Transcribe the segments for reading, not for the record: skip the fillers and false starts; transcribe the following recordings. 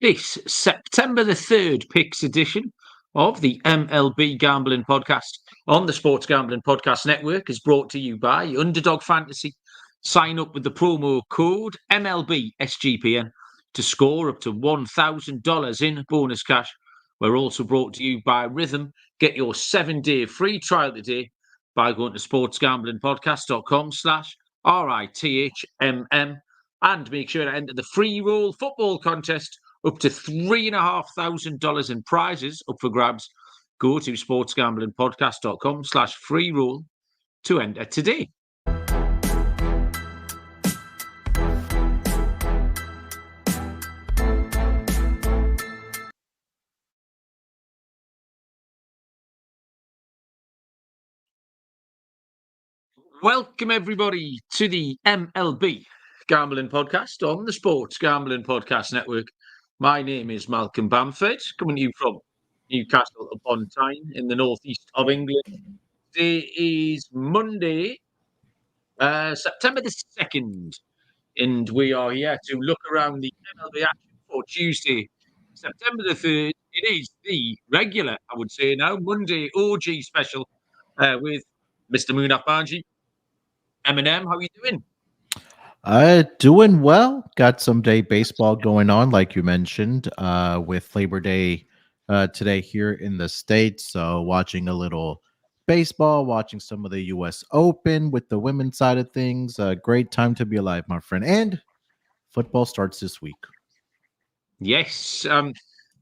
This September the 3rd picks edition of the MLB Gambling Podcast on the Sports Gambling Podcast Network is brought to you by Underdog Fantasy. Sign up with the promo code MLB SGPN to score up to $1,000 in bonus cash. We're also brought to you by Rhythm. Get your 7-day free trial today by going to sportsgamblingpodcast.com/RITHMM and make sure to enter the free roll football contest. Up to $3,500 in prizes up for grabs. Go to sportsgamblingpodcast.com/free roll to enter today. Welcome, everybody, to the MLB Gambling Podcast on the Sports Gambling Podcast Network. My name is Malcolm Bamford, coming to you from Newcastle upon Tyne in the northeast of England. Today is Monday, September the 2nd, and we are here to look around the MLB action for Tuesday, September the 3rd. It is the regular, I would say now, Monday OG special with Mr. Munaf Manji. Eminem, how are you doing? Doing well. Got some day baseball going on, like you mentioned, with Labor Day today here in the States. So watching a little baseball, watching some of the U.S. Open with the women's side of things. Great time to be alive, my friend. And football starts this week. Yes.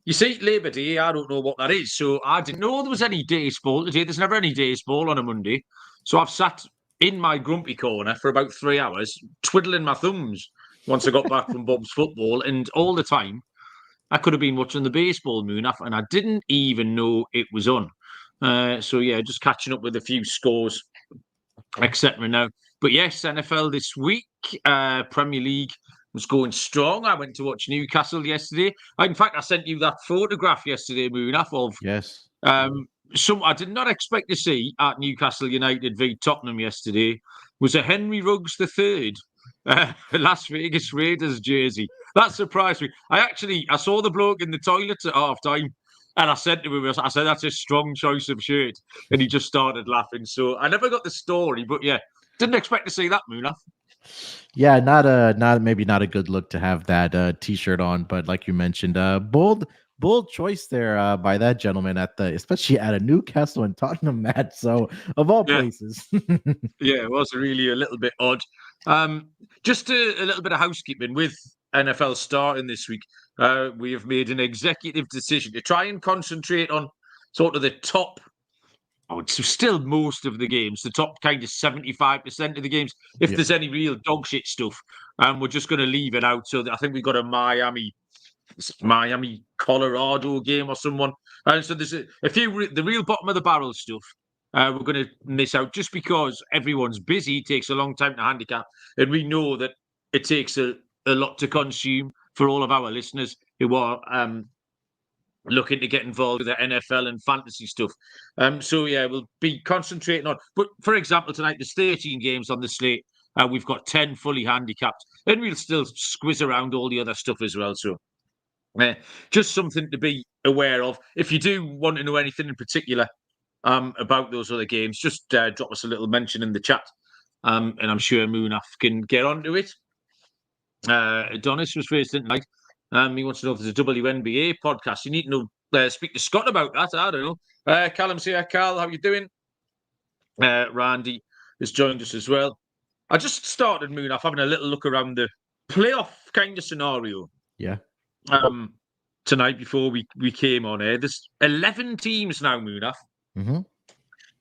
You see, Labor Day, I don't know what that is. So I didn't know there was any baseball today. There's never any baseball on a Monday. So I've sat in my grumpy corner for about 3 hours, twiddling my thumbs once I got back from Bob's football. And all the time, I could have been watching the baseball, Munaf, and I didn't even know it was on. So, yeah, just catching up with a few scores, etc. now. But yes, NFL this week, Premier League was going strong. I went to watch Newcastle yesterday. In fact, I sent you that photograph yesterday, Munaf, of Yes. some I did not expect to see at Newcastle United v Tottenham yesterday was a Henry Ruggs III Las Vegas Raiders jersey. That surprised me. I saw the bloke in the toilets at half time and I said to him, I said, that's a strong choice of shirt. And he just started laughing. So I never got the story, but yeah, didn't expect to see that, Munaf. Yeah, maybe not a good look to have that t-shirt on, but like you mentioned, bold choice there by that gentleman especially at a Newcastle and Tottenham match. So of all places. Yeah, it was really a little bit odd. Just a little bit of housekeeping with NFL starting this week. We have made an executive decision to try and concentrate on sort of the top, still most of the games, the top kind of 75% of the games. If there's any real dog shit stuff, we're just going to leave it out. So I think we've got a Miami Colorado game or someone. And so there's a few, the real bottom of the barrel stuff. We're going to miss out just because everyone's busy. It takes a long time to handicap. And we know that it takes a lot to consume for all of our listeners who are looking to get involved with the NFL and fantasy stuff. So, yeah, we'll be concentrating on. But, for example, tonight, there's 13 games on the slate. We've got 10 fully handicapped. And we'll still squiz around all the other stuff as well. So, just something to be aware of. If you do want to know anything in particular about those other games, just drop us a little mention in the chat, and I'm sure Munaf can get onto it. Adonis was first tonight. He wants to know if there's a WNBA podcast. You need to speak to Scott about that. I don't know. Callum's here. Cal, how you doing? Randy has joined us as well. I just started, Munaf, having a little look around the playoff kind of scenario. Yeah. Tonight before we came on air. There's 11 teams now, Munaf,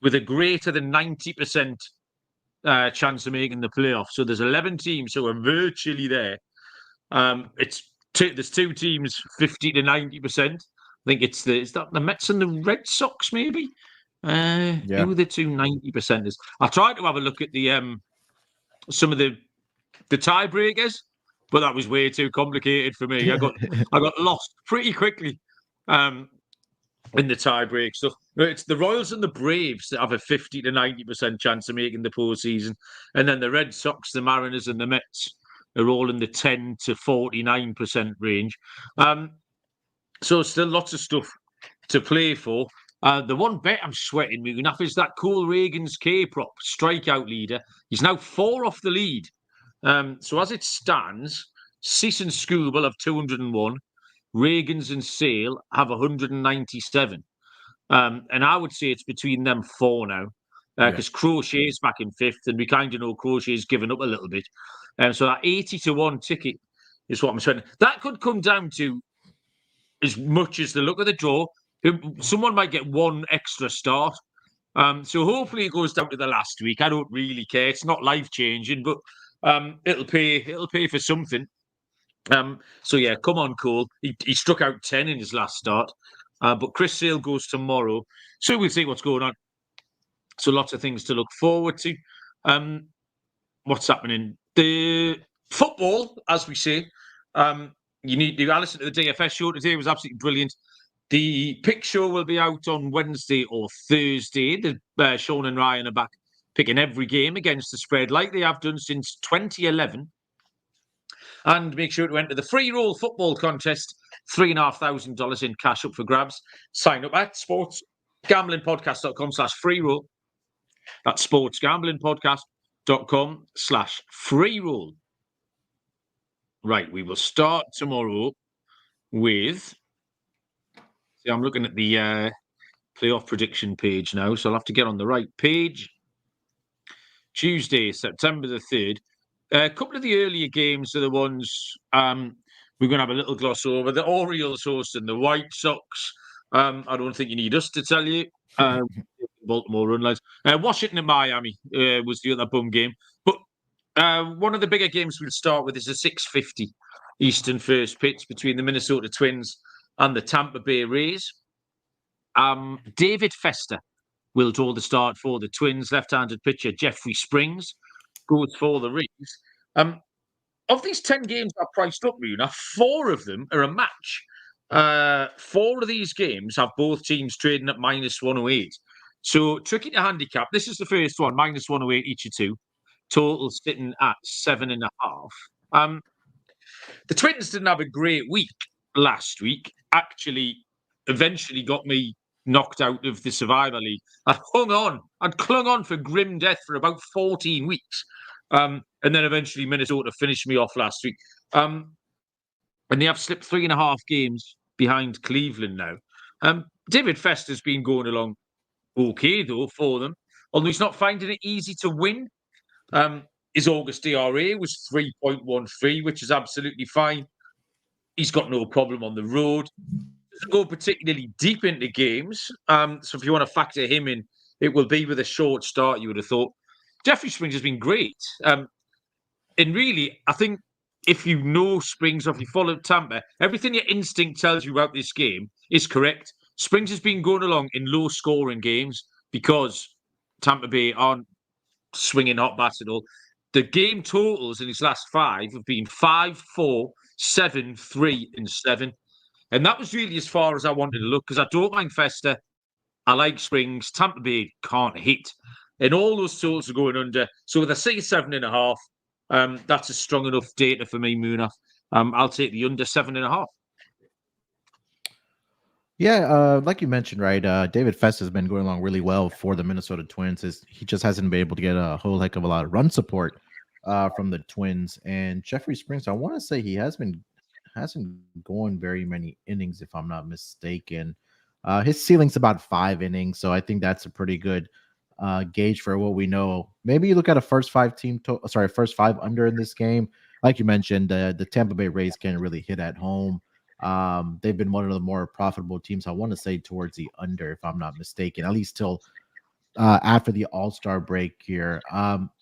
with a greater than 90% chance of making the playoffs. So there's 11 teams who are virtually there. There's two teams 50 to 90%. I think is that the Mets and the Red Sox, maybe? Who are the two 90%ers? I tried to have a look at the some of the tiebreakers, but that was way too complicated for me. I got lost pretty quickly in the tie-break stuff. It's the Royals and the Braves that have a 50 to 90% chance of making the postseason. And then the Red Sox, the Mariners and the Mets are all in the 10 to 49% range. So still lots of stuff to play for. The one bet I'm sweating, Munaf, is that Cole Reagan's K-prop strikeout leader. He's now 4 off the lead. So as it stands, Cease and Scooble have 201. Reagan's and Sale have 197. And I would say it's between them 4 now. Because Crochet's back in 5th, and we kind of know Crochet's given up a little bit. So that 80-1 ticket is what I'm saying. That could come down to as much as the look of the draw. Someone might get one extra start. So hopefully it goes down to the last week. I don't really care. It's not life-changing, but it'll pay for something. So yeah, come on, Cole. He struck out 10 in his last start. But Chris Sale goes tomorrow. So we'll see what's going on. So lots of things to look forward to. What's happening? The football, as we say. You need to listen to the DFS show today. It was absolutely brilliant. The pick show will be out on Wednesday or Thursday. Sean and Ryan are back picking every game against the spread like they have done since 2011. And make sure to enter the free roll football contest. $3,500 in cash up for grabs. Sign up at sportsgamblingpodcast.com/free roll. That's sportsgamblingpodcast.com/free roll. Right, we will start tomorrow with... See, I'm looking at the playoff prediction page now, so I'll have to get on the right page. Tuesday, September the 3rd. A couple of the earlier games are the ones we're going to have a little gloss over. The Orioles hosting the White Sox. I don't think you need us to tell you. Baltimore run lines. Washington and Miami was the other bum game. But one of the bigger games we'll start with is a 6:50 Eastern first pitch between the Minnesota Twins and the Tampa Bay Rays. David Fester will draw the start for the Twins. Left-handed pitcher Jeffrey Springs goes for the Rays. Of these 10 games I've priced up, Muna, 4 of them are a match. 4 of these games have both teams trading at -108. So tricky to handicap. This is the first one, -108 each of 2. Total sitting at 7.5. The Twins didn't have a great week last week. Actually, eventually got me knocked out of the Survivor League. I'd clung on for grim death for about 14 weeks. And then eventually Minnesota finished me off last week. And they have slipped 3.5 games behind Cleveland now. David Fester's been going along okay, though, for them. Although he's not finding it easy to win. His August DRA was 3.13, which is absolutely fine. He's got no problem on the road. Doesn't go particularly deep into games. So if you want to factor him in, it will be with a short start, you would have thought. Jeffrey Springs has been great. And really, I think if you know Springs or if you follow Tampa, everything your instinct tells you about this game is correct. Springs has been going along in low-scoring games because Tampa Bay aren't swinging hot bats at all. The game totals in his last 5 have been 5, 4, 7, 3, and 7. And that was really as far as I wanted to look because I don't mind Fester. I like Springs. Tampa Bay can't hit. And all those totals are going under. So with a 7.5, that's a strong enough data for me, Munaf. I'll take the under 7.5. Yeah, like you mentioned, right? David Festa has been going along really well for the Minnesota Twins. He just hasn't been able to get a whole heck of a lot of run support from the Twins. And Jeffrey Springs, I want to say he hasn't gone very many innings, if I'm not mistaken. His ceiling's about 5 innings, so I think that's a pretty good gauge for what we know. Maybe you look at a first 5 under in this game. Like you mentioned, the Tampa Bay Rays can't really hit at home. They've been one of the more profitable teams, I want to say, towards the under, if I'm not mistaken, at least till after the All-Star break here.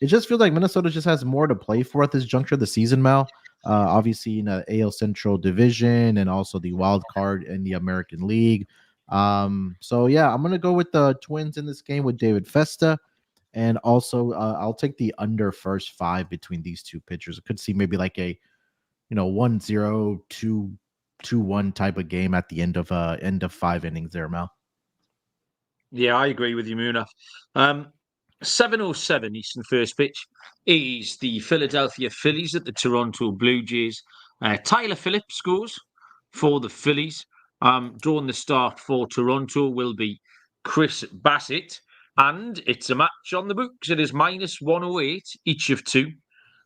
It just feels like Minnesota just has more to play for at this juncture of the season, Mal. Obviously in the AL Central Division and also the wild card in the American League. So yeah, I'm gonna go with the Twins in this game with David Festa, and also I'll take the under first 5 between these two pitchers. I could see maybe like a 1-0, 2-1 type of game at the end of 5 innings there, Mal. Yeah, I agree with you, Munaf. 7:07 Eastern first pitch is the Philadelphia Phillies at the Toronto Blue Jays. Tyler Phillips scores for the Phillies. Drawing the start for Toronto will be Chris Bassett, and it's a match on the books. It is -108 each of two.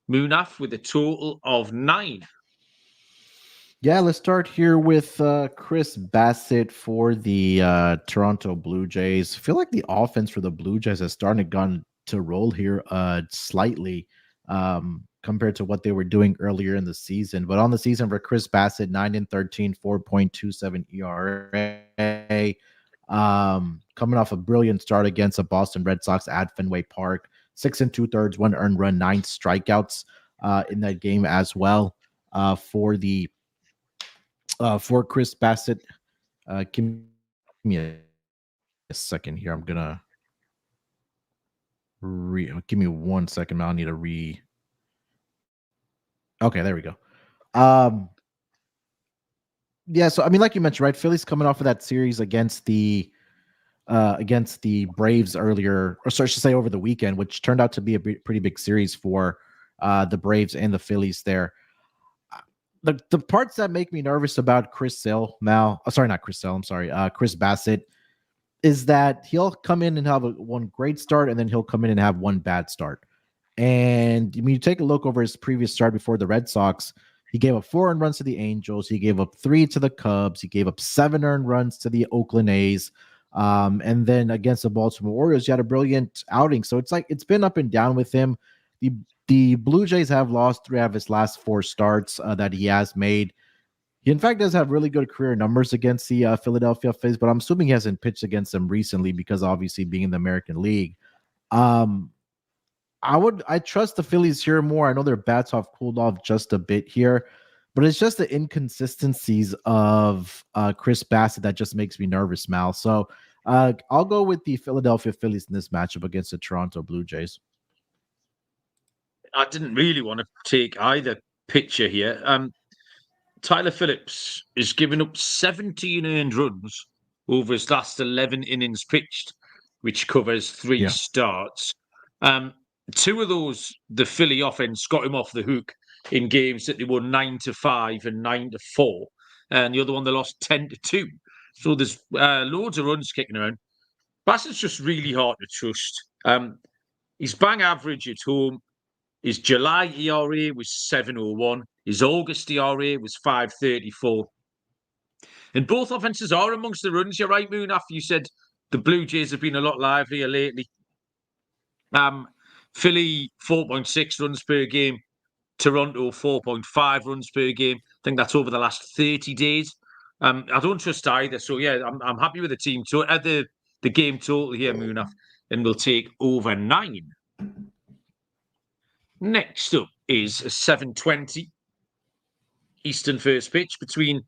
Munaf with a total of 9. Yeah, let's start here with Chris Bassett for the Toronto Blue Jays. I feel like the offense for the Blue Jays has started gone to roll here slightly compared to what they were doing earlier in the season. But on the season for Chris Bassett, 9-13, 4.27 ERA. Coming off a brilliant start against the Boston Red Sox at Fenway Park, 6 2/3, 1 earned run, 9 strikeouts in that game as well for Chris Bassett. Give me a second here. I'm gonna give me 1 second. I'll need to Okay, there we go. Yeah, so I mean, like you mentioned, right? Philly's coming off of that series against the Braves earlier, or sorry, I should say over the weekend, which turned out to be a pretty big series for the Braves and the Phillies there. The parts that make me nervous about Chris Bassett is that he'll come in and have one great start, and then he'll come in and have one bad start. And when you take a look over his previous start before the Red Sox, he gave up 4 earned runs to the Angels. He gave up 3 to the Cubs. He gave up 7 earned runs to the Oakland A's. And then against the Baltimore Orioles, he had a brilliant outing. So it's like it's been up and down with him. The Blue Jays have lost 3 of his last 4 starts that he has made. He, in fact, does have really good career numbers against the Philadelphia Phillies, but I'm assuming he hasn't pitched against them recently because obviously being in the American League. I trust the Phillies here more. I know their bats have cooled off just a bit here, but it's just the inconsistencies of Chris Bassett that just makes me nervous, Mal. So I'll go with the Philadelphia Phillies in this matchup against the Toronto Blue Jays. I didn't really want to take either pitcher here. Tyler Phillips is giving up 17 earned runs over his last 11 innings pitched, which covers 3 starts. 2 of those, the Philly offense got him off the hook in games that they won 9-5 and 9-4. And the other one, they lost 10-2. So there's loads of runs kicking around. Bassett's just really hard to trust. His bang average at home, his July ERA was 7.01. His August ERA was 5.34. And both offenses are amongst the runs. You're right, Munaf. You said the Blue Jays have been a lot livelier lately. Philly, 4.6 runs per game. Toronto, 4.5 runs per game. I think that's over the last 30 days. I don't trust either. So, yeah, I'm happy with the team. So, at the game total here, Munaf, and we'll take over 9. Next up is a 7:20 Eastern first pitch between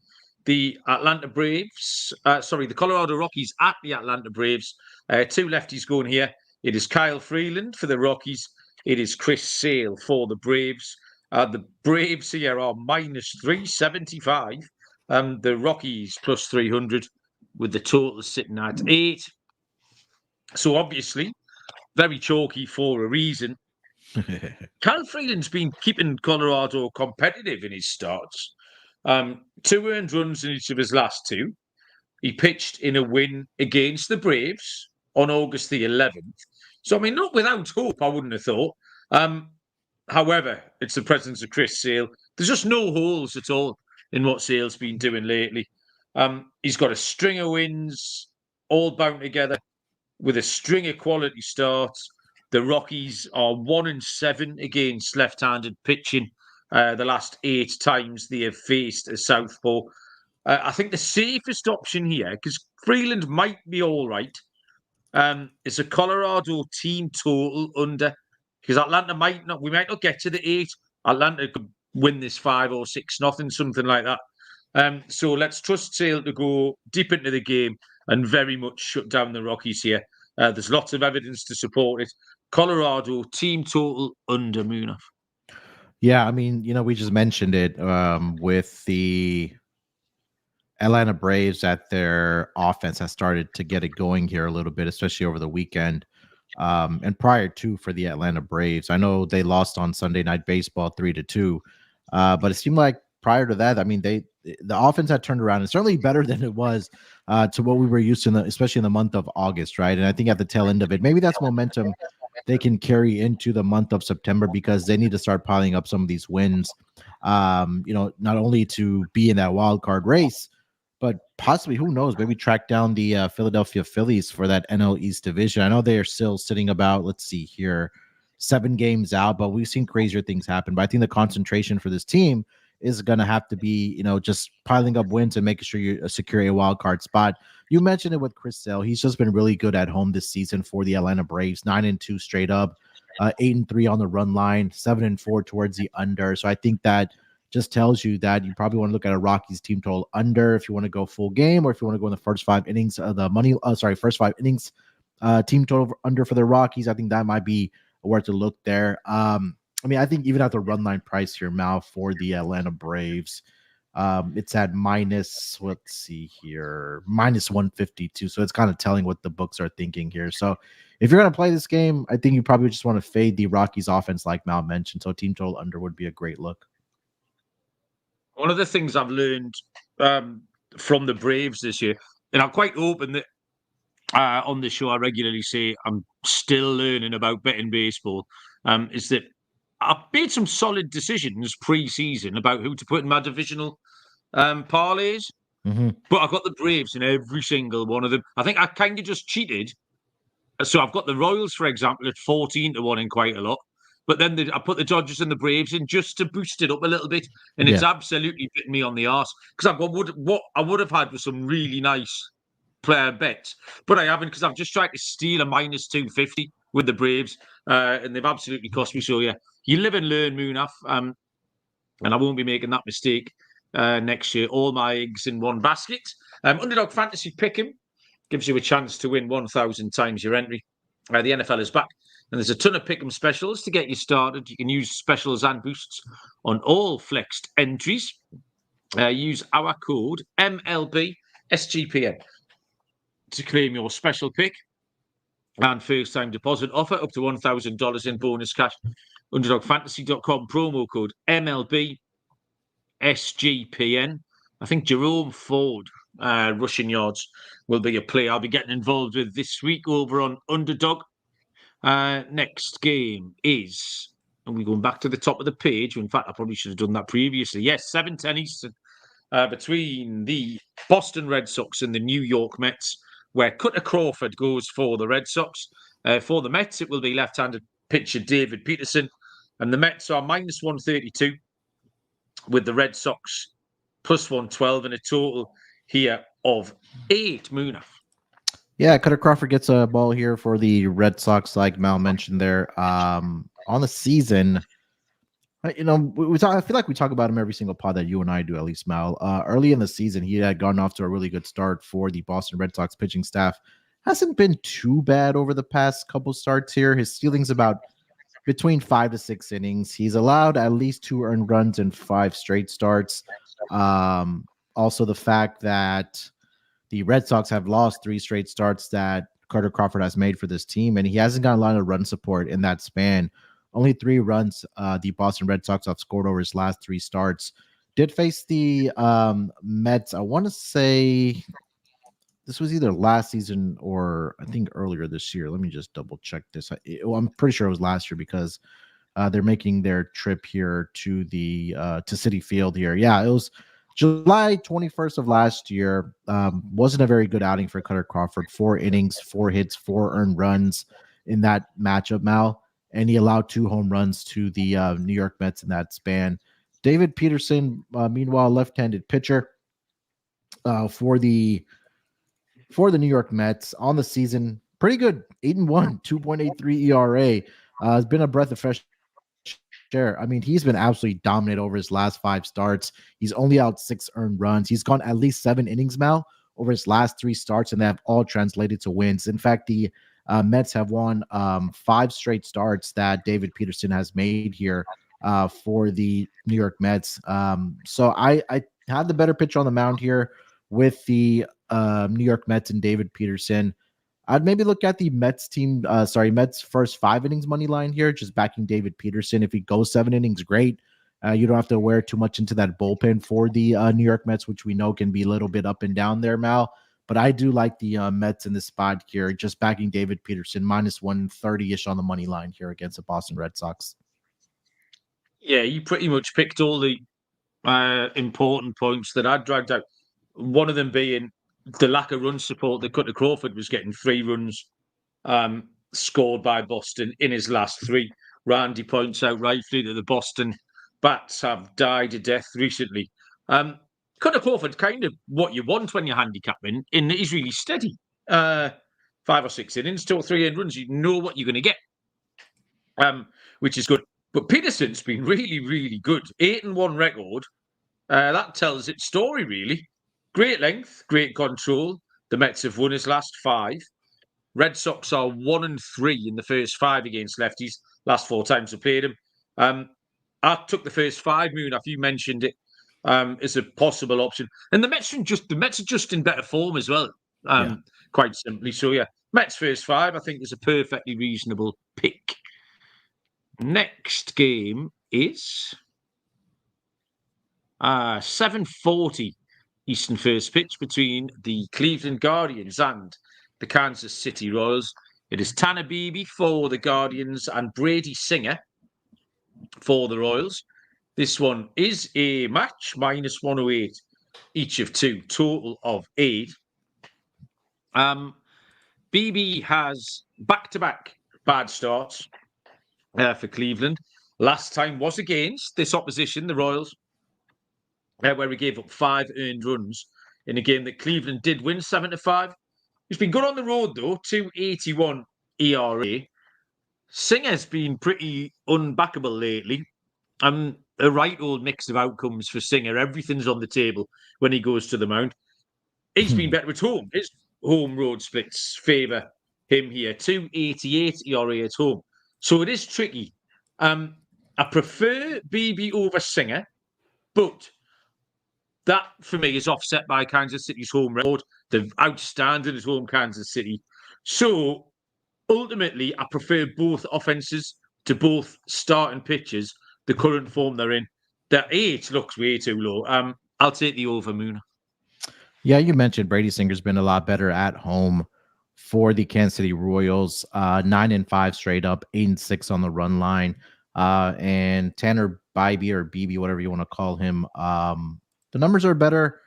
the the Colorado Rockies at the Atlanta Braves. 2 lefties going here. It is Kyle Freeland for the Rockies. It is Chris Sale for the Braves. The Braves here are -375. The Rockies +300, with the total sitting at 8. So obviously, very chalky for a reason. Kyle Freeland's been keeping Colorado competitive in his starts. 2 earned runs in each of his last 2. He pitched in a win against the Braves on August the 11th. So, I mean, not without hope, I wouldn't have thought. However, it's the presence of Chris Sale. There's just no holes at all in what Sale's been doing lately. He's got a string of wins all bound together with a string of quality starts. The Rockies are 1-7 against left-handed pitching the last 8 times they have faced a southpaw. I think the safest option here, because Freeland might be all right, is a Colorado team total under, because Atlanta we might not get to the 8. Atlanta could win this 5 or 6-0, something like that. So let's trust Sale to go deep into the game and very much shut down the Rockies here. There's lots of evidence to support it. Colorado team total under, Munaf. Yeah, I mean, we just mentioned it with the Atlanta Braves, that their offense has started to get it going here a little bit, especially over the weekend. And prior to, for the Atlanta Braves, I know they lost on Sunday Night Baseball 3-2, but it seemed like prior to that, I mean, the offense had turned around. It's certainly better than it was to what we were used to, especially in the month of August, right? And I think at the tail end of it, maybe that's momentum they can carry into the month of September, because they need to start piling up some of these wins, not only to be in that wild card race, but possibly, who knows, maybe track down the Philadelphia Phillies for that NL East division. I know they are still sitting about, let's see here, 7 games out, but we've seen crazier things happen. But I think the concentration for this team is going to have to be, just piling up wins and making sure you secure a wild card spot. You mentioned it with Chris Sale. He's just been really good at home this season for the Atlanta Braves, 9-2 straight up, 8-3 on the run line, 7-4 towards the under. So I think that just tells you that you probably want to look at a Rockies team total under if you want to go full game, or if you want to go in the first 5 innings of the first 5 innings team total under for the Rockies. I think that might be where to look there. I think even at the run line price here, Mal, for the Atlanta Braves, it's at minus, let's see here, minus 152. So it's kind of telling what the books are thinking here. So if you're going to play this game, I think you probably just want to fade the Rockies offense like Mal mentioned. So team total under would be a great look. One of the things I've learned from the Braves this year, and I'm quite open that on the show I regularly say I'm still learning about betting baseball, is that I've made some solid decisions pre-season about who to put in my divisional parlays, but I've got the Braves in every single one of them. I think I kind of just cheated. So I've got the Royals, for example, at 14-1 in quite a lot. But then I put the Dodgers and the Braves in just to boost it up a little bit. And it's absolutely bitten me on the arse. Because what I would have had was some really nice player bets. But I haven't, because I've just tried to steal a minus 250 with the Braves. And they've absolutely cost me. So, yeah, you live and learn, Munaf. And I won't be making that mistake next year. All my eggs in one basket. Underdog Fantasy Pick'em gives you a chance to win 1,000 times your entry. The NFL is back. And there's a ton of pick'em specials to get you started. You can use specials and boosts on all flexed entries. Use our code MLB SGPN to claim your special pick and first-time deposit offer up to $1,000 in bonus cash. UnderdogFantasy.com, promo code MLB SGPN. I think Jerome Ford rushing yards will be a play I'll be getting involved with this week over on Underdog. Next game is, and we're going back to the top of the page. In fact, I probably should have done that previously. Yes, 7:10 Eastern between the Boston Red Sox and the New York Mets, where Cutter Crawford goes for the Red Sox. For the Mets, it will be left-handed pitcher David Peterson, and the Mets are minus 132 with the Red Sox plus 112 and a total here of 8. Munaf. Yeah, Cutter Crawford gets a ball here for the Red Sox, like Mal mentioned there. On the season, I feel like we talk about him every single pod that you and I do, at least, Mal. Early in the season, he had gotten off to a really good start for the Boston Red Sox pitching staff. Hasn't been too bad over the past couple starts here. His ceiling's about between 5 to 6 innings. He's allowed at least 2 earned runs in 5 straight starts. Also, the fact that the Red Sox have lost 3 straight starts that Cutter Crawford has made for this team, and he hasn't gotten a lot of run support in that span. Only 3 runs the Boston Red Sox have scored over his last 3 starts. Did face the Mets, I want to say this was either last season or I think earlier this year. Let me just double check this. I'm pretty sure it was last year, because they're making their trip here to the to Citi Field here. Yeah, it was July 21st of last year. Wasn't a very good outing for Cutter Crawford. 4 innings, 4 hits, 4 earned runs in that matchup, Mal. And he allowed 2 home runs to the New York Mets in that span. David Peterson, meanwhile, left-handed pitcher for the New York Mets on the season. Pretty good, 8-1, 2.83 ERA. Has been a breath of fresh air. I mean, he's been absolutely dominant over his last 5 starts. He's only out 6 earned runs. He's gone at least 7 innings, Mal, over his last 3 starts, and they have all translated to wins. In fact, the Mets have won 5 straight starts that David Peterson has made here for the New York Mets. So I had the better pitcher on the mound here with the New York Mets and David Peterson. I'd maybe look at the Mets Mets first 5 innings money line here, just backing David Peterson. If he goes 7 innings, great. You don't have to wear too much into that bullpen for the New York Mets, which we know can be a little bit up and down there, Mal. But I do like the Mets in this spot here, just backing David Peterson, minus 130-ish on the money line here against the Boston Red Sox. Yeah, you pretty much picked all the important points that I dragged out. One of them being the lack of run support that Cutter Crawford was getting 3 runs scored by Boston in his last 3. Randy points out rightly that the Boston bats have died a death recently. Cutter Crawford's kind of what you want when you're handicapping, in that he's really steady. 5 or 6 innings, 2 or 3 runs, you know what you're going to get, which is good. But Peterson's been really, really good. 8-1 record. That tells its story, really. Great length, great control. The Mets have won his last 5. Red Sox are 1-3 in the first 5 against lefties. Last 4 times they played him. I took the first 5, Munaf. You mentioned it as a possible option. And the Mets are just in better form as well. Quite simply. So yeah, Mets first 5, I think, is a perfectly reasonable pick. Next game is 7:40 Eastern first pitch between the Cleveland Guardians and the Kansas City Royals. It is Tanner Beebe for the Guardians and Brady Singer for the Royals. This one is a match, minus 108 each of 2, total of 8. Beebe has back-to-back bad starts for Cleveland. Last time was against this opposition, the Royals, where he gave up 5 earned runs in a game that Cleveland did win 7-5. He's been good on the road, though, 2.81 ERA. Singer's been pretty unbackable lately. A right old mix of outcomes for Singer. Everything's on the table when he goes to the mound. He's been better at home. His home road splits favour him here. 2.88 ERA at home. So it is tricky. I prefer Beebe over Singer, but that, for me, is offset by Kansas City's home record. They're outstanding at home, Kansas City. So, ultimately, I prefer both offences to both starting pitchers, the current form they're in. The 8 looks way too low. I'll take the over, Moon. Yeah, you mentioned Brady Singer's been a lot better at home for the Kansas City Royals. 9-5 straight up, 8-6 on the run line. And Tanner Bybee or Beebe, whatever you want to call him, the numbers are better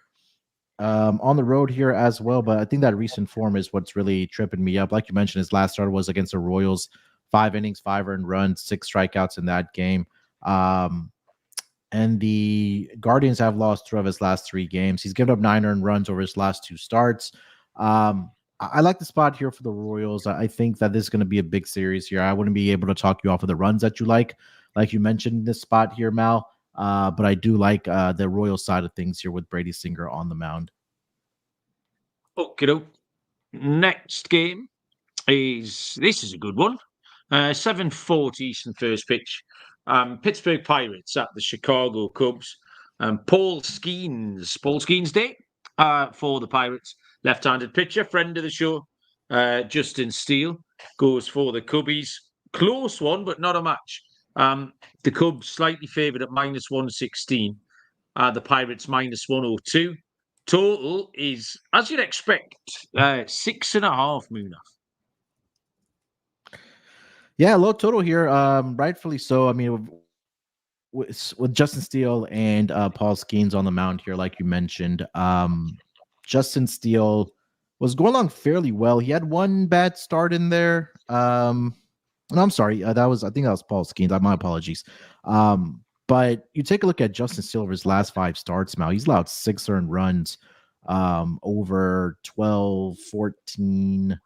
on the road here as well. But I think that recent form is what's really tripping me up. Like you mentioned, his last start was against the Royals. 5 innings, 5 earned runs, 6 strikeouts in that game. And the Guardians have lost 2 of his last 3 games. He's given up 9 earned runs over his last 2 starts. I like the spot here for the Royals. I think that this is going to be a big series here. I wouldn't be able to talk you off of the runs that you like you mentioned this spot here, Mal. But I do like the Royals side of things here with Brady Singer on the mound. Okay, next game is a good one. 7:40 Eastern first pitch. Pittsburgh Pirates at the Chicago Cubs. Paul Skeens Day for the Pirates. Left-handed pitcher, friend of the show, Justin Steele, goes for the Cubbies. Close one, but not a match. The Cubs slightly favoured at minus 116. The Pirates minus 102. Total is, as you'd expect, 6.5, Munaf. Yeah, low total here. Rightfully so. I mean, with Justin Steele and Paul Skeens on the mound here, like you mentioned, Justin Steele was going along fairly well. He had 1 bad start in there. No, I'm sorry. I think that was Paul Skeens. My apologies. But you take a look at Justin Steele over his last 5 starts, Mal. He's allowed 6 earned runs over 12, 14,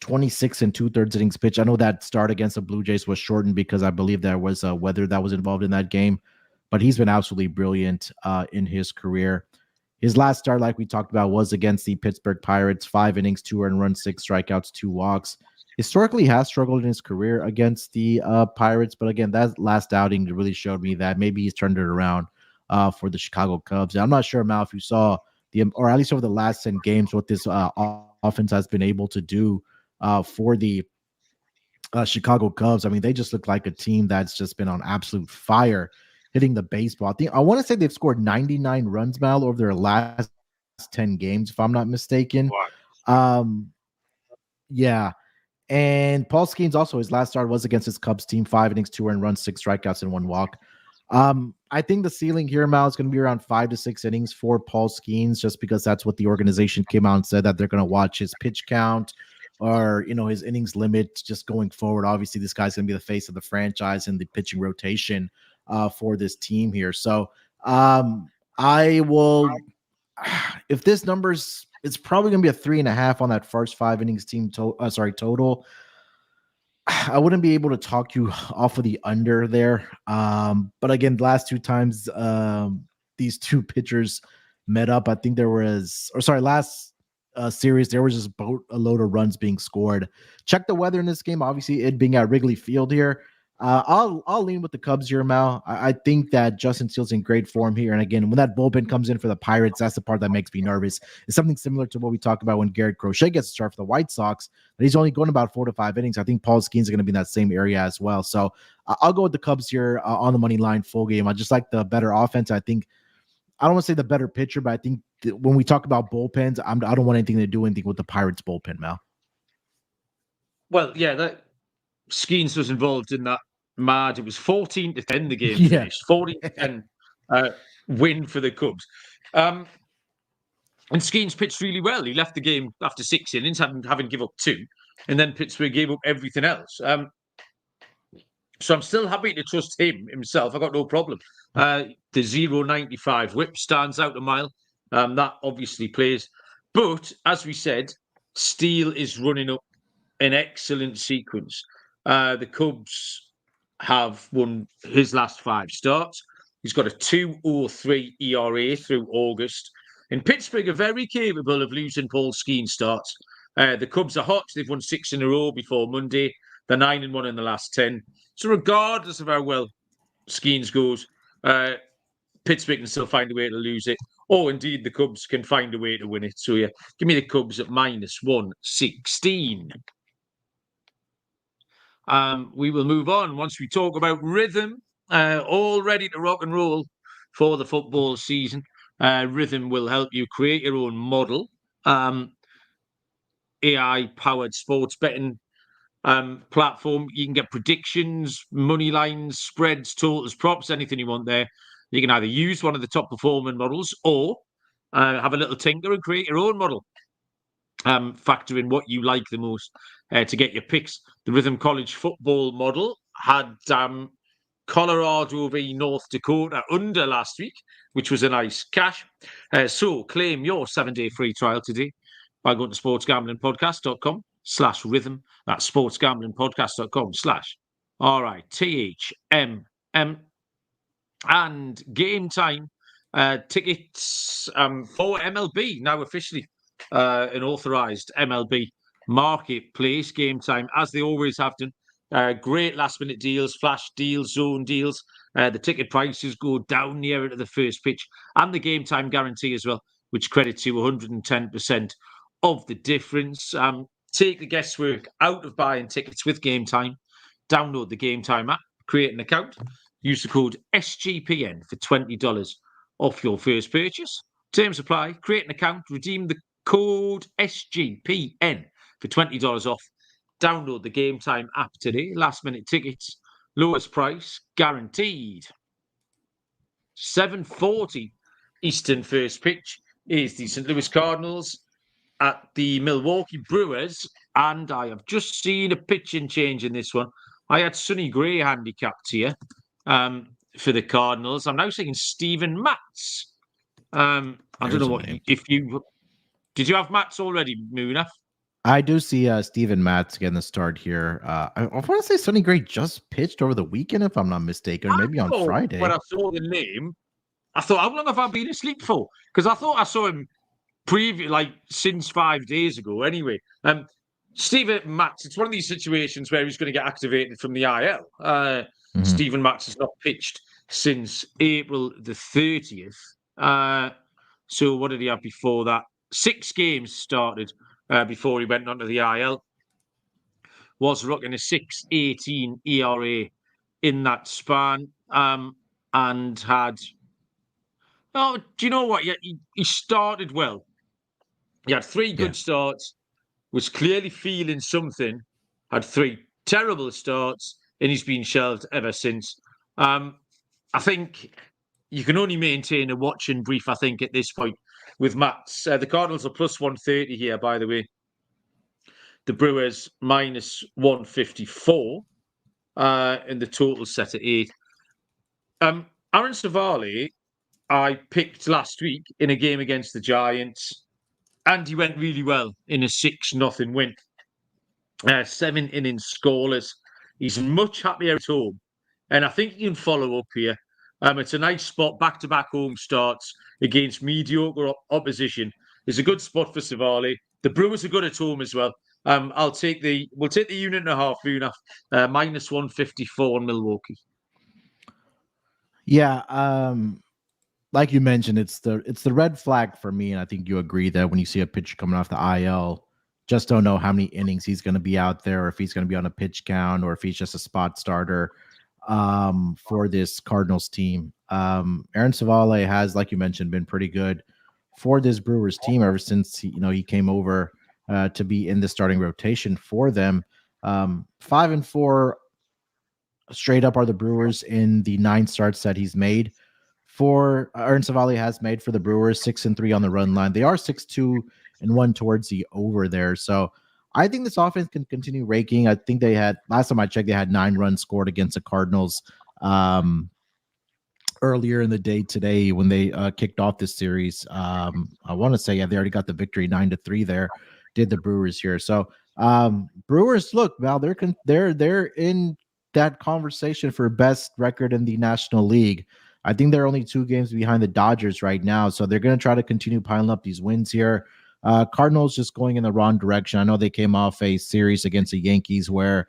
26 and 2/3 innings pitch. I know that start against the Blue Jays was shortened because I believe there was weather that was involved in that game, but he's been absolutely brilliant in his career. His last start, like we talked about, was against the Pittsburgh Pirates. 5 innings, 2 earned runs, 6 strikeouts, 2 walks. Historically has struggled in his career against the Pirates, but again, that last outing really showed me that maybe he's turned it around for the Chicago Cubs. And I'm not sure, Mal, if you saw or at least over the last 10 games, what this offense has been able to do for the Chicago Cubs. I mean, they just look like a team that's just been on absolute fire hitting the baseball. I want to say they've scored 99 runs, Mal, over their last 10 games, if I'm not mistaken. Um, yeah. And Paul Skeens also, his last start was against his Cubs team, 5 innings, 2 earned runs, 6 strikeouts, and 1 walk. I think the ceiling here, Mal, is going to be around 5 to 6 innings for Paul Skeens, just because that's what the organization came out and said, that they're going to watch his pitch count or, his innings limit just going forward. Obviously, this guy's going to be the face of the franchise and the pitching rotation for this team here. So I will, if this number's, it's probably going to be a 3.5 on that first 5 innings team total. I wouldn't be able to talk you off of the under there. But again, the last 2 times these 2 pitchers met up, I think last series, there was just a load of runs being scored. Check the weather in this game. Obviously, it being at Wrigley Field here. I'll lean with the Cubs here, Mal. I think that Justin Steele's in great form here. And again, when that bullpen comes in for the Pirates, that's the part that makes me nervous. It's something similar to what we talked about when Garrett Crochet gets a start for the White Sox, but he's only going about 4 to 5 innings. I think Paul Skeens is going to be in that same area as well. So I'll go with the Cubs here on the money line full game. I just like the better offense. I don't want to say the better pitcher, but I think when we talk about bullpens, I don't want anything to do with the Pirates bullpen, Mal. Well, yeah, that Skeens was involved in that match. It was 14-10 the game finished. 14-10 win for the Cubs. And Skeens pitched really well. He left the game after 6 innings, having give up 2, and then Pittsburgh gave up everything else. So I'm still happy to trust him himself. I got no problem. The 0.95 whip stands out a mile. That obviously plays. But as we said, Steele is running up an excellent sequence. The Cubs have won his last 5 starts. He's got a 2.03 ERA through August. And Pittsburgh are very capable of losing Paul Skeens starts. The Cubs are hot. They've won 6 in a row before Monday. They're 9-1 in the last 10. So regardless of how well Skeens goes, Pittsburgh can still find a way to lose it. Or indeed, the Cubs can find a way to win it. So yeah, give me the Cubs at -116. We will move on once we talk about rhythm, all ready to rock and roll for the football season. Rhythm will help you create your own model. AI-powered sports betting platform. You can get predictions, money lines, spreads, totals, props, anything you want there. You can either use one of the top performing models or have a little tinker and create your own model. Factor in what you like the most to get your picks. The Rhythm College football model had Colorado v North Dakota under last week, which was a nice cash. So claim your 7-day free trial today by going to sportsgamblingpodcast.com/rhythm. That's sportsgamblingpodcast.com/RITHMM. And game time tickets for MLB now officially an authorized MLB marketplace. Game time, as they always have done. Great last minute deals, flash deals, zone deals. The ticket prices go down nearer to the first pitch, and the game time guarantee as well, which credits you 110% of the difference. Take the guesswork out of buying tickets with Game Time. Download the Game Time app, create an account, use the code SGPN for $20 off your first purchase. Terms apply. Create an account, redeem the code SGPN for $20 off. Download the Game Time app today. Last minute tickets, lowest price guaranteed. 7:40 Eastern first pitch is the St. Louis Cardinals at the Milwaukee Brewers, and I have just seen a pitching change in this one. I had Sonny Gray handicapped here for the Cardinals. I'm now seeing Stephen Matz. I don't know what if you did. You have Matz already, Munaf? I do see Stephen Matz getting the start here. I want to say Sonny Gray just pitched over the weekend, if I'm not mistaken, or maybe on Friday. When I saw the name, I thought, how long have I been asleep for? Because I thought I saw him since 5 days ago. Anyway, Stephen Matz, it's one of these situations where he's going to get activated from the IL. Stephen Matz has not pitched since April the 30th. So what did he have before that? 6 games started before he went onto the IL. Was rocking a 6.18 ERA in that span. and had. Oh, do you know what? He started well. He had three Yeah. good starts, was clearly feeling something, had three terrible starts, and he's been shelved ever since. I think you can only maintain a watching brief, I think, at this point with Matt's. The Cardinals are plus 130 here, by the way. The Brewers minus 154, and the total set at 8. Aaron Savali, I picked last week in a game against the Giants, and he went really well in a 6-0 win. 7 innings scoreless. He's much happier at home. And I think he can follow up here. It's a nice spot, back-to-back home starts against mediocre opposition. It's a good spot for Savali. The Brewers are good at home as well. We'll take the unit and a half, Munaf, minus 154 on Milwaukee. Yeah, like you mentioned, it's the red flag for me, and I think you agree that when you see a pitcher coming off the IL, just don't know how many innings he's going to be out there, or if he's going to be on a pitch count, or if he's just a spot starter for this Cardinals team. Aaron Savale has, like you mentioned, been pretty good for this Brewers team ever since he came over to be in the starting rotation for them. 5-4 straight up are the Brewers in the 9 starts that he's made. For Aaron Savali has made for the Brewers 6-3 on the run line. They are 6-2-1 towards the over there. So I think this offense can continue raking. I think they had, last time I checked, they had 9 runs scored against the Cardinals earlier in the day today when they kicked off this series. I want to say, they already got the victory 9-3 there, did the Brewers here. So Brewers, look, Val, they're in that conversation for best record in the National League. I think they're only 2 games behind the Dodgers right now, so they're going to try to continue piling up these wins here. Cardinals just going in the wrong direction. I know they came off a series against the Yankees where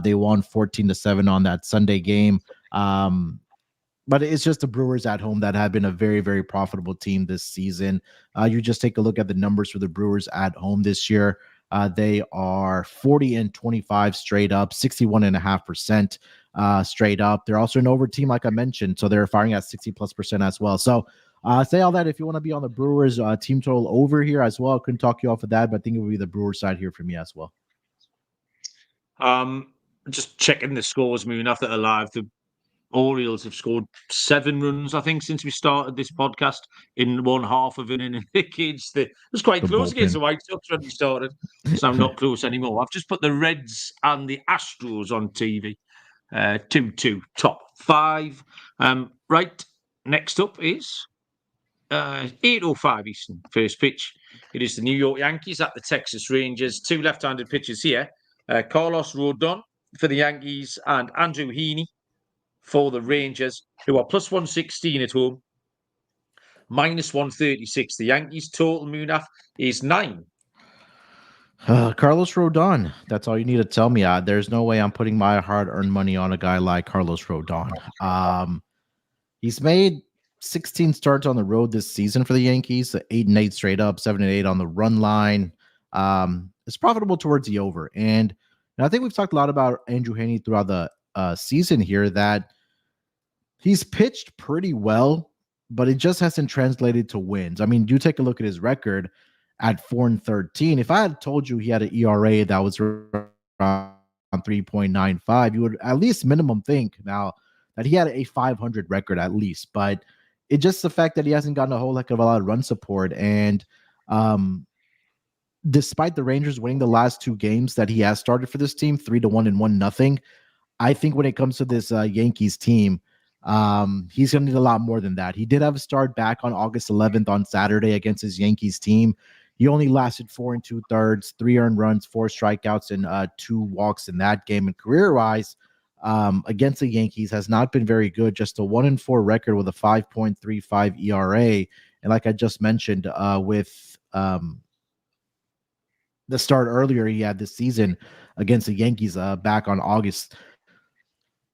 they won 14-7 on that Sunday game. But it's just the Brewers at home that have been a very, very profitable team this season. You just take a look at the numbers for the Brewers at home this year. They are 40-25 straight up, 61.5% straight up. They're also an over team, like I mentioned, so they're firing at 60+% as well. So say all that if you want to be on the Brewers team total over here as well. I couldn't talk you off of that, but I think it would be the Brewers side here for me as well. Just checking the scores, Munaf, that are live. The Orioles have scored 7 runs, I think, since we started this podcast in one half of an inning. It was quite close against the White Sox when we started. It's now not close anymore. I've just put the Reds and the Astros on TV. 2-2, top 5. Right, next up is 8:05 Eastern, first pitch. It is the New York Yankees at the Texas Rangers. 2 left-handed pitchers here. Carlos Rodon for the Yankees and Andrew Heaney for the Rangers, who are plus 116 at home, minus 136. The Yankees' total, Munaf, is 9. Carlos Rodon. That's all you need to tell me. There's no way I'm putting my hard-earned money on a guy like Carlos Rodon. He's made 16 starts on the road this season for the Yankees, 8-8 straight up, 7-8 on the run line. It's profitable towards the over. And I think we've talked a lot about Andrew Heaney throughout the season here, that he's pitched pretty well, but it just hasn't translated to wins. I mean, you take a look at his record at 4-13. If I had told you he had an ERA that was around 3.95, you would at least minimum think now that he had a 500 record at least. But it's just the fact that he hasn't gotten a whole heck of a lot of run support. And despite the Rangers winning the last 2 games that he has started for this team, 3-1 and 1-0, I think when it comes to this Yankees team, he's going to need a lot more than that. He did have a start back on August 11th on Saturday against his Yankees team. He only lasted 4 2/3, 3 earned runs, 4 strikeouts, and 2 walks in that game. And career-wise, against the Yankees has not been very good. Just a 1-4 record with a 5.35 ERA. And like I just mentioned, with the start earlier he had this season against the Yankees back on August.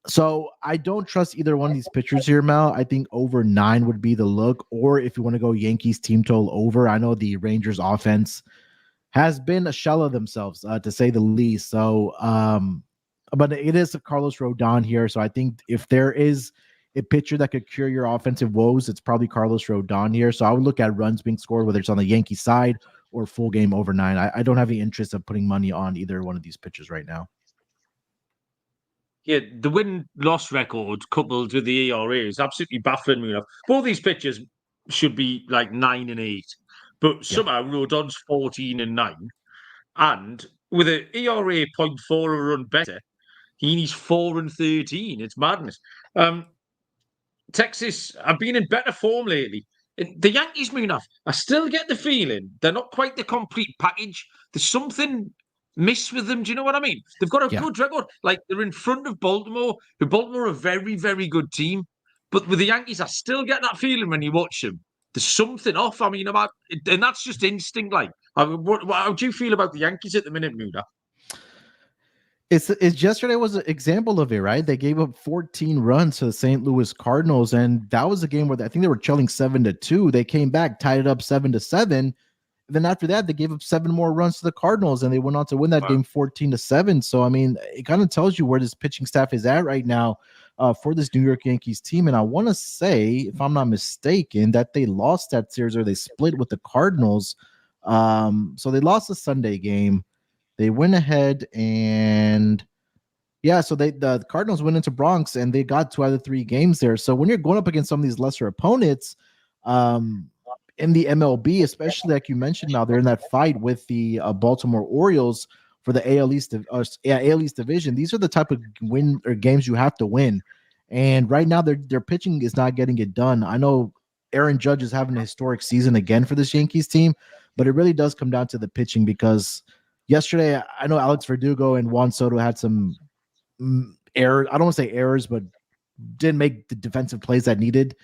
So I don't trust either one of these pitchers here, Mal. I think over 9 would be the look. Or if you want to go Yankees team total over, I know the Rangers offense has been a shell of themselves, to say the least. So, but it is a Carlos Rodon here. So I think if there is a pitcher that could cure your offensive woes, it's probably Carlos Rodon here. So I would look at runs being scored, whether it's on the Yankee side or full game over 9. I don't have any interest of putting money on either one of these pitchers right now. Yeah, the win-loss record coupled with the ERA is absolutely baffling me enough. Both these pitchers should be like 9 and 8, but somehow Rodon's 14 and 9, and with an ERA 0.4 a run better, he's 4 and 13. It's madness. Texas have been in better form lately. The Yankees, Munaf, I still get the feeling they're not quite the complete package. There's something miss with them. Do you know what I mean? They've got a good record. Like, they're in front of Baltimore, who Baltimore are a very, very good team. But with the Yankees, I still get that feeling when you watch them. There's something off. I mean, and that's just instinct. Like, how do you feel about the Yankees at the minute, Munaf? It's yesterday was an example of it, right? They gave up 14 runs to the St. Louis Cardinals, and that was a game where I think they were trailing 7-2. They came back, tied it up 7-7. Then after that, they gave up 7 more runs to the Cardinals, and they went on to win that game 14-7. So I mean, it kind of tells you where this pitching staff is at right now for this New York Yankees team. And I want to say, if I'm not mistaken, that they lost that series or they split with the Cardinals. So they lost the Sunday game. They went ahead and so the Cardinals went into Bronx and they got 2 out of 3 games there. So when you're going up against some of these lesser opponents in the MLB, especially like you mentioned, now they're in that fight with the Baltimore Orioles for the AL East division. These are the type of win or games you have to win. And right now their pitching is not getting it done. I know Aaron Judge is having a historic season again for this Yankees team, but it really does come down to the pitching because yesterday, I know Alex Verdugo and Juan Soto had some errors. I don't want to say errors, but didn't make the defensive plays that needed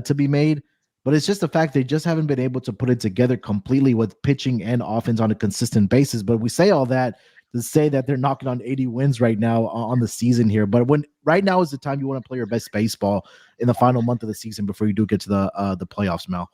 to be made. But it's just the fact they just haven't been able to put it together completely with pitching and offense on a consistent basis. But we say all that to say that they're knocking on 80 wins right now on the season here. But right now is the time you want to play your best baseball in the final month of the season before you do get to the playoffs, Mel.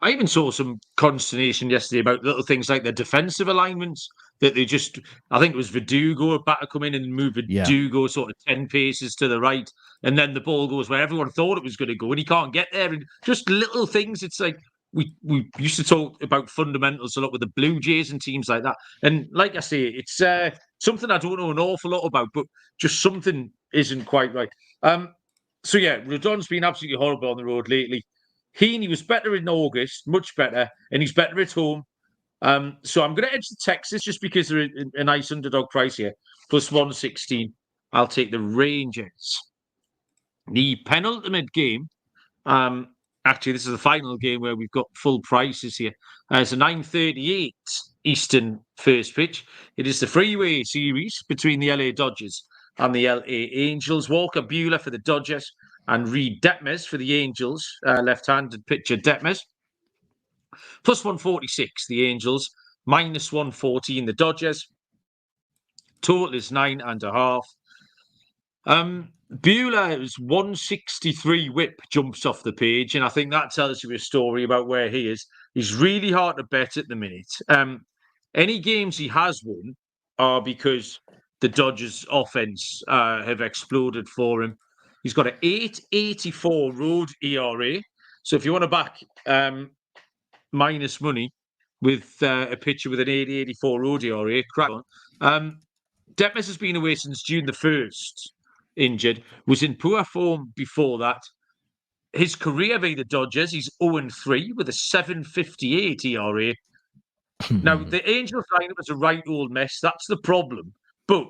I even saw some consternation yesterday about little things like the defensive alignments that they just, I think it was Verdugo about to come in and move Verdugo sort of 10 paces to the right. And then the ball goes where everyone thought it was going to go and he can't get there. And just little things. It's like we used to talk about fundamentals a lot with the Blue Jays and teams like that. And like I say, it's something I don't know an awful lot about, but just something isn't quite right. So yeah, Rodon's been absolutely horrible on the road lately. Heaney was better in August, much better, and he's better at home. So I'm going to edge the Texas just because they're a nice underdog price here, plus 116. I'll take the Rangers. The penultimate game, actually, this is the final game where we've got full prices here. It's a 9:38 Eastern first pitch. It is the freeway series between the LA Dodgers and the LA Angels. Walker Buehler for the Dodgers and Reed Detmers for the Angels, left-handed pitcher Detmers. Plus 146, the Angels. Minus 114, the Dodgers. Total is 9.5. Buehler's 163 whip jumps off the page, and I think that tells you a story about where he is. He's really hard to bet at the minute. Any games he has won are because the Dodgers' offense have exploded for him. He's got an 8.84 road ERA. So if you want to back minus money with a pitcher with an 8.84 road ERA, crack on. Detmers has been away since June the 1st, injured. Was in poor form before that. His career via the Dodgers, he's 0-3 with a 7.58 ERA. Now, the Angels lineup is a right old mess. That's the problem. But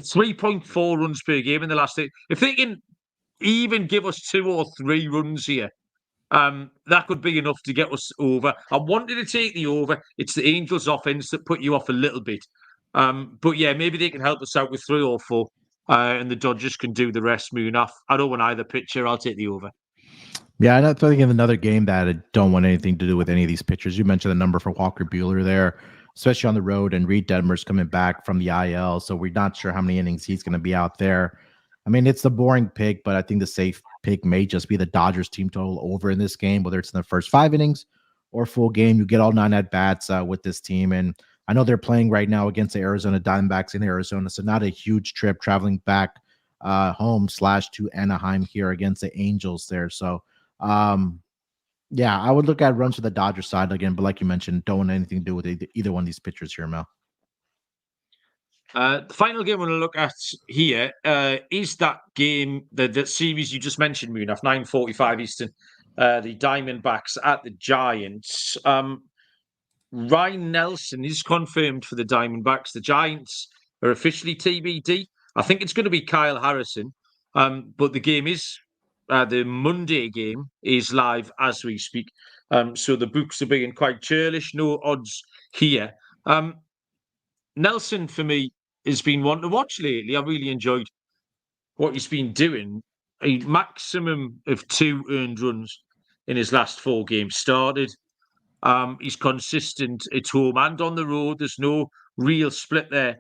3.4 runs per game in the last 8. If they can even give us 2 or 3 runs here, that could be enough to get us over. I wanted to take the over. It's the Angels' offense that put you off a little bit. But yeah, maybe they can help us out with 3 or 4, and the Dodgers can do the rest. Munaf. I don't want either pitcher. I'll take the over. Yeah, I'm not thinking of another game that I don't want anything to do with any of these pitchers. You mentioned the number for Walker Buehler there, especially on the road, and Reed Detmers coming back from the IL, so we're not sure how many innings he's going to be out there. I mean, it's the boring pick, but I think the safe pick may just be the Dodgers team total over in this game, whether it's in the first 5 innings or full game. You get all 9 at-bats with this team, and I know they're playing right now against the Arizona Diamondbacks in Arizona, so not a huge trip traveling back home/to Anaheim here against the Angels there. So, yeah, I would look at runs for the Dodgers side again, but like you mentioned, don't want anything to do with either one of these pitchers here, Mel. The final game we're going to look at here is that game, the series you just mentioned, Munaf, 9:45 Eastern, the Diamondbacks at the Giants. Ryan Nelson is confirmed for the Diamondbacks. The Giants are officially TBD. I think it's going to be Kyle Harrison, but the game is the Monday game is live as we speak. So the books are being quite churlish. No odds here. Nelson for me has been one to watch lately. I really enjoyed what he's been doing. A maximum of 2 earned runs in his last 4 games started. He's consistent at home and on the road. There's no real split there.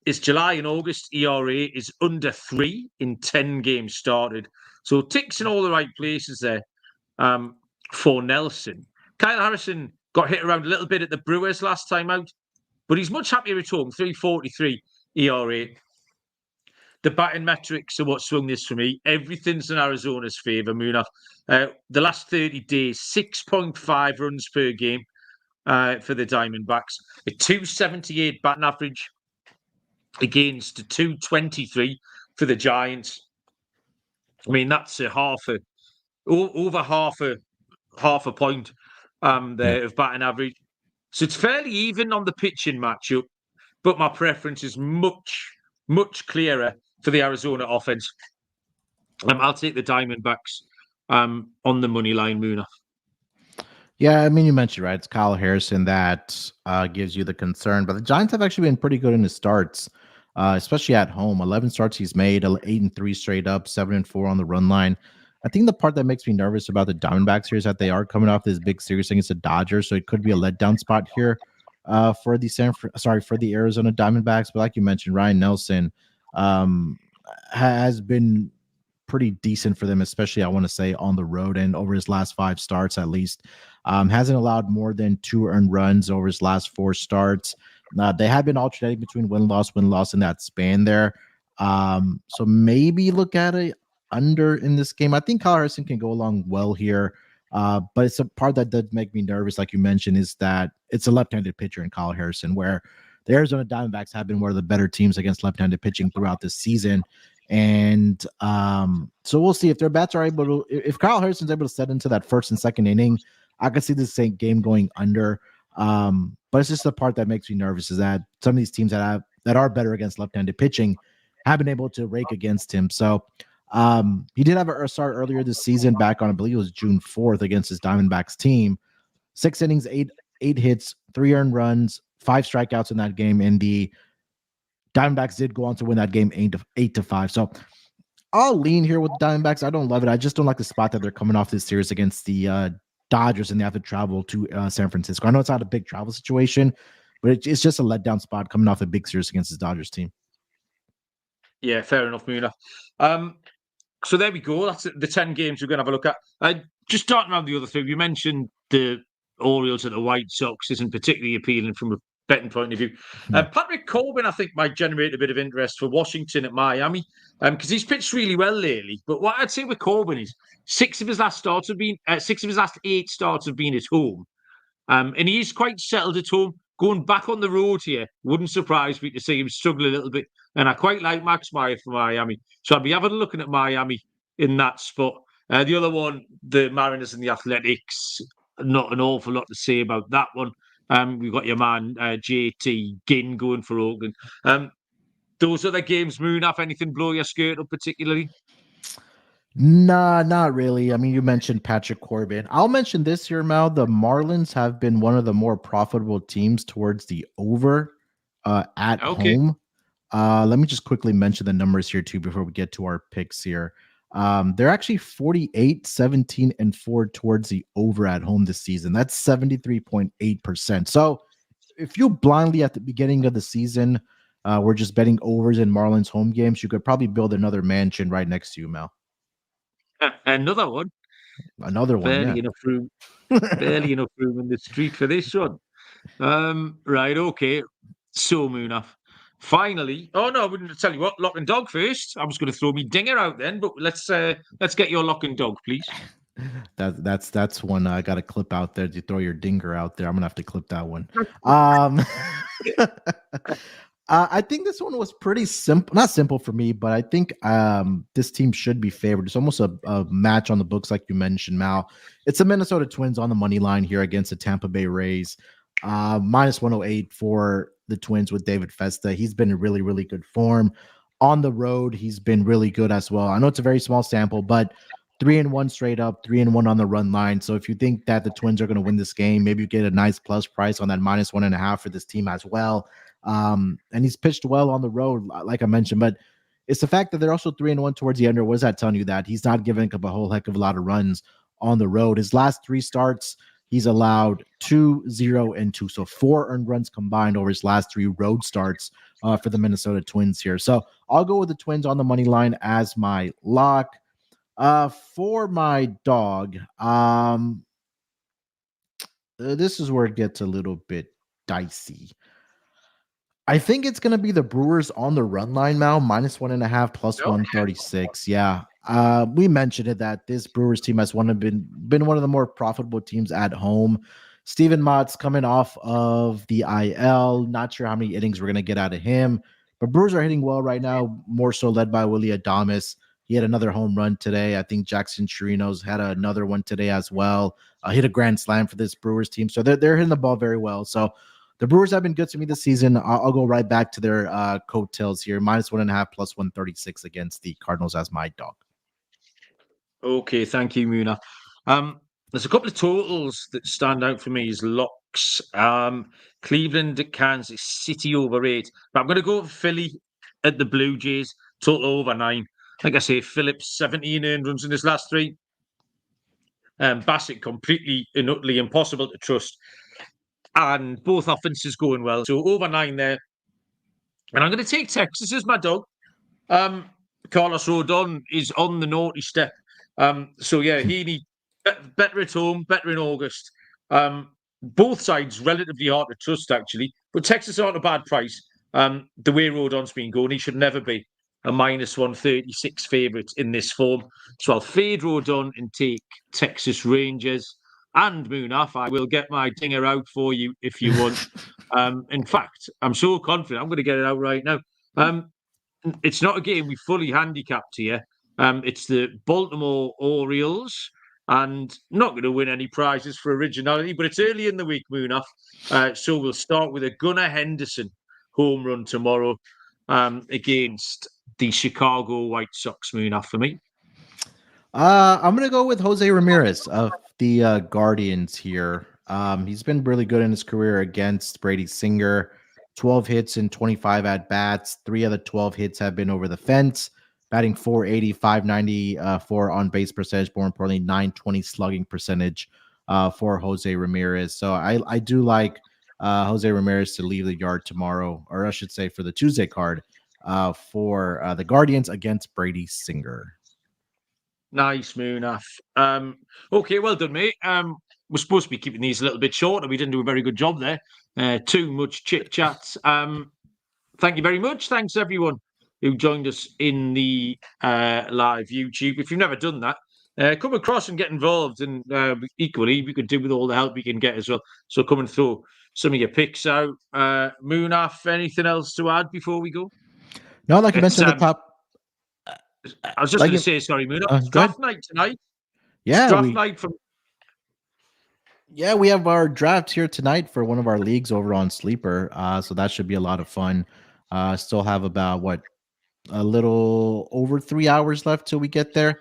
His July and August ERA is under 3 in 10 games started. So ticks in all the right places there for Nelson. Kyle Harrison got hit around a little bit at the Brewers last time out, but he's much happier at home, 3.43 ERA. The batting metrics are what swung this for me. Everything's in Arizona's favour, Munaf. The last 30 days, 6.5 runs per game for the Diamondbacks. A 278 batting average against a 223 for the Giants. I mean, that's over half a point there of batting average. So it's fairly even on the pitching matchup, but my preference is much clearer for the Arizona offense. I'll take the Diamondbacks on the money line, Munaf. Yeah, I mean, you mentioned, right, it's Kyle Harrison that gives you the concern, but the Giants have actually been pretty good in his starts, especially at home. 11 starts he's made, 8-3 straight up, 7-4 on the run line. I think the part that makes me nervous about the Diamondbacks here is that they are coming off this big series against the Dodgers, so it could be a letdown spot here for the Arizona Diamondbacks. But like you mentioned, Ryan Nelson has been pretty decent for them, especially I want to say on the road and over his last 5 starts at least. Hasn't allowed more than 2 earned runs over his last 4 starts. They have been alternating between win-loss in that span there. So maybe look at it under in this game. I think Kyle Harrison can go along well here. But it's a part that does make me nervous, like you mentioned, is that it's a left-handed pitcher in Kyle Harrison, where the Arizona Diamondbacks have been one of the better teams against left-handed pitching throughout this season. And so we'll see if their bats are able to, if Kyle Harrison's able to set into that first and second inning, I could see this same game going under. But it's just the part that makes me nervous is that some of these teams that are better against left-handed pitching have been able to rake against him. So he did have a start earlier this season back on, I believe it was June 4th against his Diamondbacks team. 6 innings, 8 hits, 3 earned runs, 5 strikeouts in that game. And the Diamondbacks did go on to win that game 8-5. So I'll lean here with the Diamondbacks. I don't love it. I just don't like the spot that they're coming off this series against the Dodgers, and they have to travel to San Francisco. I know it's not a big travel situation, but it's just a letdown spot coming off a big series against his Dodgers team. Yeah, fair enough, Muna. So there we go. That's the 10 games we're going to have a look at. Just starting around the other 3, you mentioned the Orioles and the White Sox isn't particularly appealing from a betting point of view. Patrick Corbin, I think, might generate a bit of interest for Washington at Miami because he's pitched really well lately. But what I'd say with Corbin is 6 of his last 8 starts have been at home, and he's quite settled at home. Going back on the road here wouldn't surprise me to see him struggle a little bit. And I quite like Max Meyer for Miami, so I'd be having a look at Miami in that spot. The other one, the Mariners and the Athletics, not an awful lot to say about that one. We've got your man JT Ginn going for Oakland. Those other games, Munaf, anything blow your skirt up particularly? Nah, not really. I mean, you mentioned Patrick Corbin. I'll mention this here, Mal. The Marlins have been one of the more profitable teams towards the over at home. Let me just quickly mention the numbers here too before we get to our picks here. They're actually 48, 17, and 4 towards the over at home this season. That's 73.8%. So if you blindly at the beginning of the season were just betting overs in Marlins home games, you could probably build another mansion right next to you, Mel. Another one. Barely enough room. Barely enough room in the street for this one. Right, okay. So, Munaf, finally. Oh no, I wouldn't tell you what. Lock and dog first. I was going to throw me dinger out then, but let's get your lock and dog, please. That's one I got to clip out there. You throw your dinger out there. I'm gonna have to clip that one. Um, I think this one was pretty simple. Not simple for me, but I think this team should be favored. It's almost a match on the books, like you mentioned, Mal. It's the Minnesota Twins on the money line here against the Tampa Bay Rays. Minus 108 for the Twins with David Festa. He's been in really, really good form. On the road, he's been really good as well. I know it's a very small sample, but 3-1 straight up, 3-1 on the run line. So if you think that the Twins are going to win this game, maybe you get a nice plus price on that minus 1.5 for this team as well. And he's pitched well on the road, like I mentioned, but it's the fact that they're also 3-1 towards the end. What is that telling you? That he's not giving up a whole heck of a lot of runs on the road. His last 3 starts, he's allowed 2, 0, and 2. So 4 earned runs combined over his last 3 road starts for the Minnesota Twins here. So I'll go with the Twins on the money line as my lock. For my dog, this is where it gets a little bit dicey. I think it's going to be the Brewers on the run line now, minus 1.5 plus 136. Yeah. We mentioned it that this Brewers team has been one of the more profitable teams at home. Steven Mott's coming off of the IL. Not sure how many innings we're going to get out of him, but Brewers are hitting well right now, more so led by Willy Adames. He had another home run today. I think Jackson Chirinos had another one today as well. Hit a grand slam for this Brewers team. So they're hitting the ball very well. So the Brewers have been good to me this season. I'll go right back to their coattails here. Minus 1.5 plus 136 against the Cardinals as my dog. Okay, thank you, Munaf. There's a couple of totals that stand out for me as locks. Cleveland at Kansas City over 8. But I'm going to go for Philly at the Blue Jays, total over 9. Like I say, Phillips 17 earned runs in his last 3. Bassett completely and utterly impossible to trust. And both offenses going well. So over 9 there. And I'm going to take Texas as my dog. Carlos Rodon is on the naughty step. So yeah, Heaney better at home, better in August. Both sides relatively hard to trust, actually. But Texas aren't a bad price. The way Rodon's been going, he should never be a minus 136 favourite in this form. So I'll fade Rodon and take Texas Rangers. And Munaf, I will get my dinger out for you if you want. In fact, I'm so confident I'm going to get it out right now. It's not a game we fully handicapped here. It's the Baltimore Orioles, and not going to win any prizes for originality, but it's early in the week, Munaf. So we'll start with a Gunnar Henderson home run tomorrow against the Chicago White Sox, Munaf, for me. I'm going to go with Jose Ramirez of the Guardians here. He's been really good in his career against Brady Singer. 12 hits and 25 at-bats. 3 of the 12 hits have been over the fence. Batting .480, .590 on-base percentage. More importantly, .920 slugging percentage for Jose Ramirez. So I do like Jose Ramirez to leave the yard tomorrow, or I should say for the Tuesday card for the Guardians against Brady Singer. Nice, Munaf. Okay, well done, mate. We're supposed to be keeping these a little bit shorter. We didn't do a very good job there. Too much chit-chat. Thank you very much. Thanks, everyone who joined us in the live YouTube. If you've never done that, come across and get involved. And equally, we could do with all the help we can get as well. So come and throw some of your picks out. Munaf, anything else to add before we go? No, like you mentioned at the top. I was just going to say, sorry, Munaf. Draft night tonight. Yeah, draft night from. Yeah, we have our draft here tonight for one of our leagues over on Sleeper. So that should be a lot of fun. Still have about a little over 3 hours left till we get there.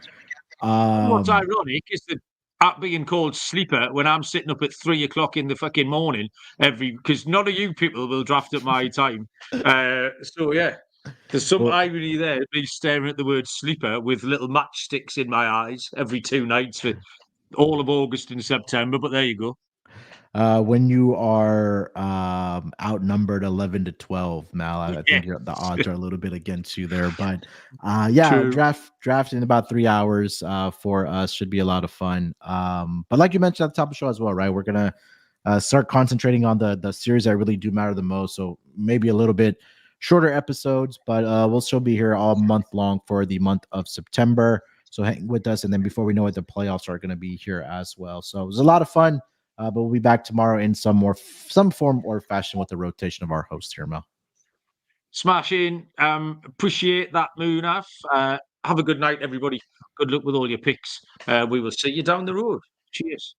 What's ironic is that at being called Sleeper when I'm sitting up at 3 o'clock in the fucking morning because none of you people will draft at my time. So yeah, there's some irony there. Me staring at the word sleeper with little matchsticks in my eyes every 2 nights for all of August and September, but there you go. When you are outnumbered 11-12, Mal, I think the odds are a little bit against you there. But draft in about 3 hours for us should be a lot of fun. But like you mentioned at the top of the show as well, right? We're gonna start concentrating on the series that really do matter the most. So maybe a little bit shorter episodes, but we'll still be here all month long for the month of September. So hang with us, and then before we know it, the playoffs are going to be here as well. So it was a lot of fun, but we'll be back tomorrow in some form or fashion with the rotation of our host here, Mel. Smashing. Appreciate that, Munaf. Have a good night, everybody. Good luck with all your picks. We will see you down the road. Cheers.